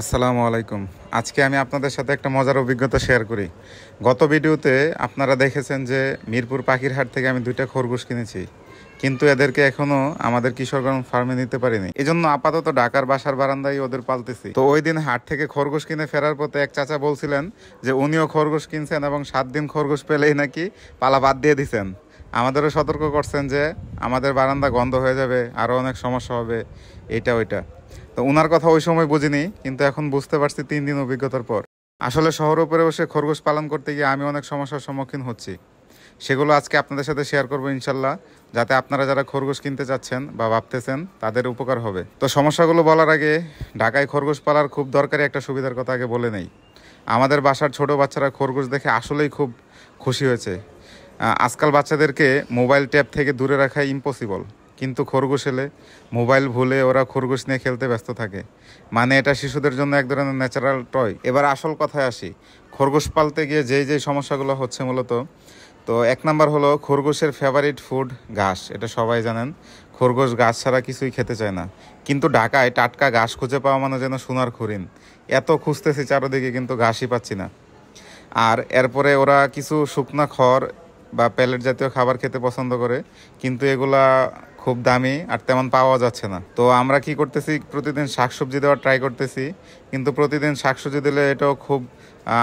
আসসালামু আলাইকুম। আজকে আমি আপনাদের সাথে একটা মজার অভিজ্ঞতা শেয়ার করি। গত ভিডিওতে আপনারা দেখেছেন যে মিরপুর পাখির হাট থেকে আমি ২টা খরগোশ কিনেছি, কিন্তু এদেরকে এখনও আমাদের কিশোরগঞ্জ ফার্মে নিতে পারিনি। এজন্য আপাতত ঢাকার বাসার বারান্দায় ওদের পালতেছি। তো ওই দিন হাট থেকে খরগোশ কিনে ফেরার পথে এক চাচা বলছিলেন যে উনিও খরগোশ কিনছেন এবং ৭ দিন খরগোশ পেলেই নাকি পালা বাদ দিয়ে দিছেন। আমাদেরও সতর্ক করছেন যে আমাদের বারান্দা গন্ধ হয়ে যাবে, আরও অনেক সমস্যা হবে, এটা ওইটা। তো ওনার কথা ওই সময় বুঝিনি, কিন্তু এখন বুঝতে পারছি ৩ দিন অভিজ্ঞতার পর। আসলে শহরের উপরে বসে খরগোশ পালন করতে গিয়ে আমি অনেক সমস্যার সম্মুখীন হচ্ছি। সেগুলো আজকে আপনাদের সাথে শেয়ার করবো ইনশাল্লাহ, যাতে আপনারা যারা খরগোশ কিনতে চাচ্ছেন বা ভাবতেছেন তাদের উপকার হবে। তো সমস্যাগুলো বলার আগে ঢাকায় খরগোশ পালার খুব দরকারি একটা সুবিধার কথা আগে বলে নেই। আমাদের বাসার ছোট বাচ্চারা খরগোশ দেখে আসলেই খুব খুশি হয়েছে। আজকাল বাচ্চাদেরকে মোবাইল ট্যাব থেকে দূরে রাখা ইম্পসিবল, কিন্তু খরগোশ এলে মোবাইল ভুলে ওরা খরগোশ নিয়ে খেলতে ব্যস্ত থাকে। মানে এটা শিশুদের জন্য এক ধরনের ন্যাচারাল টয়। এবার আসল কথায় আসি, খরগোশ পালতে গিয়ে যেই সমস্যাগুলো হচ্ছে মূলত, তো ১ নাম্বার হলো খরগোশের ফেভারিট ফুড ঘাস। এটা সবাই জানেন, খরগোশ ঘাস ছাড়া কিছুই খেতে চায় না। কিন্তু ঢাকায় টাটকা ঘাস খুঁজে পাওয়া মানে যেন সোনার হরিণ। এত খুঁজতেছি চারদিকে, কিন্তু ঘাসই পাচ্ছি না। আর এরপরে ওরা কিছু শুকনা খড় বা প্যালেট জাতীয় খাবার খেতে পছন্দ করে, কিন্তু এগুলা খুব দামি আর তেমন পাওয়া যাচ্ছে না। তো আমরা কি করতেছি, প্রতিদিন শাকসবজি দেওয়ার ট্রাই করতেছি, কিন্তু প্রতিদিন শাকসবজি দিলে এটাও খুব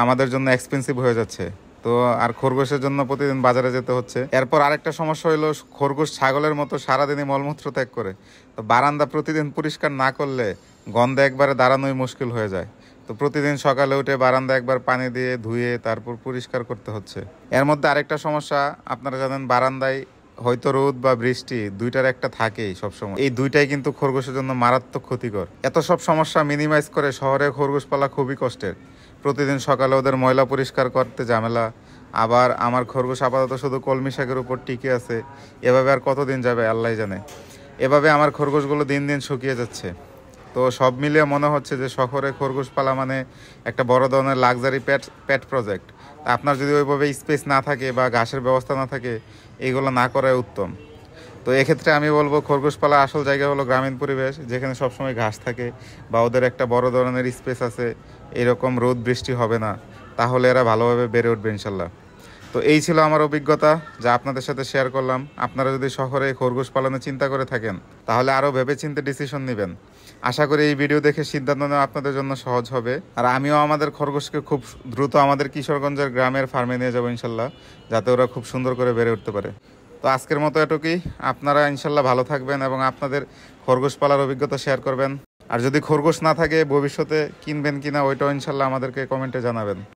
আমাদের জন্য এক্সপেন্সিভ হয়ে যাচ্ছে। তো আর খরগোশের জন্য প্রতিদিন বাজারে যেতে হচ্ছে। এরপর আরেকটা সমস্যা হলো, খরগোশ ছাগলের মতো সারাদিনই মলমূত্র ত্যাগ করে। তো বারান্দা প্রতিদিন পরিষ্কার না করলে গন্ধে একবারে দাঁড়ানোই মুশকিল হয়ে যায়। তো প্রতিদিন সকালে উঠে বারান্দা একবার পানি দিয়ে ধুয়ে তারপর পরিষ্কার করতে হচ্ছে। এর মধ্যে আরেকটা সমস্যা, আপনারা জানেন বারান্দায় হয়তো রোদ বা বৃষ্টি দুইটার একটা থাকেই সবসময়। এই দুইটাই কিন্তু খরগোশের জন্য মারাত্মক ক্ষতিকর। এত সব সমস্যা মিনিমাইজ করে শহরে খরগোশ পালা খুবই কষ্টের। প্রতিদিন সকালে ওদের ময়লা পরিষ্কার করতে ঝামেলা। আবার আমার খরগোশ আপাতত শুধু কলমি শাকের উপর টিকে আছে। এভাবে আর কতদিন যাবে আল্লাহ জানে। এভাবে আমার খরগোশগুলো দিন দিন শুকিয়ে যাচ্ছে। তো সব মিলিয়ে মনে হচ্ছে যে শহরে খরগোশ পালা মানে একটা বড় ধরনের লাক্সারি পেট প্রজেক্ট। আপনার যদি ওইভাবে স্পেস না থাকে বা ঘাসের ব্যবস্থা না থাকে, এইগুলো না করাই উত্তম। তো এক্ষেত্রে আমি বলবো খরগোশ পালা আসল জায়গা হলো গ্রামীণ পরিবেশ, যেখানে সবসময় ঘাস থাকে বা ওদের একটা বড় ধরনের স্পেস আছে, এরকম রোদ বৃষ্টি হবে না, তাহলে এরা ভালোভাবে বেড়ে উঠবে ইনশাল্লাহ। তো এই ছিল আমার অভিজ্ঞতা, যা আপনাদের সাথে শেয়ার করলাম। আপনারা যদি শহরে খরগোশ পালনের চিন্তা করে থাকেন, তাহলে আরও ভেবেচিন্তে ডিসিশন নেবেন। আশা করি এই ভিডিও দেখে সিদ্ধান্ত নেওয়া আপনাদের জন্য সহজ হবে। আর আমিও আমাদের খরগোশকে খুব দ্রুত আমাদের কিশোরগঞ্জের গ্রামের ফার্মে নিয়ে যাবো ইনশাল্লাহ, যাতে ওরা খুব সুন্দর করে বেড়ে উঠতে পারে। তো আজকের মতো এটুকুই। আপনারা ইনশাল্লাহ ভালো থাকবেন এবং আপনাদের খরগোশ পালার অভিজ্ঞতা শেয়ার করবেন। আর যদি খরগোশ না থাকে ভবিষ্যতে কিনবেন কিনা, ওইটাও ইনশাল্লাহ আমাদেরকে কমেন্টে জানাবেন।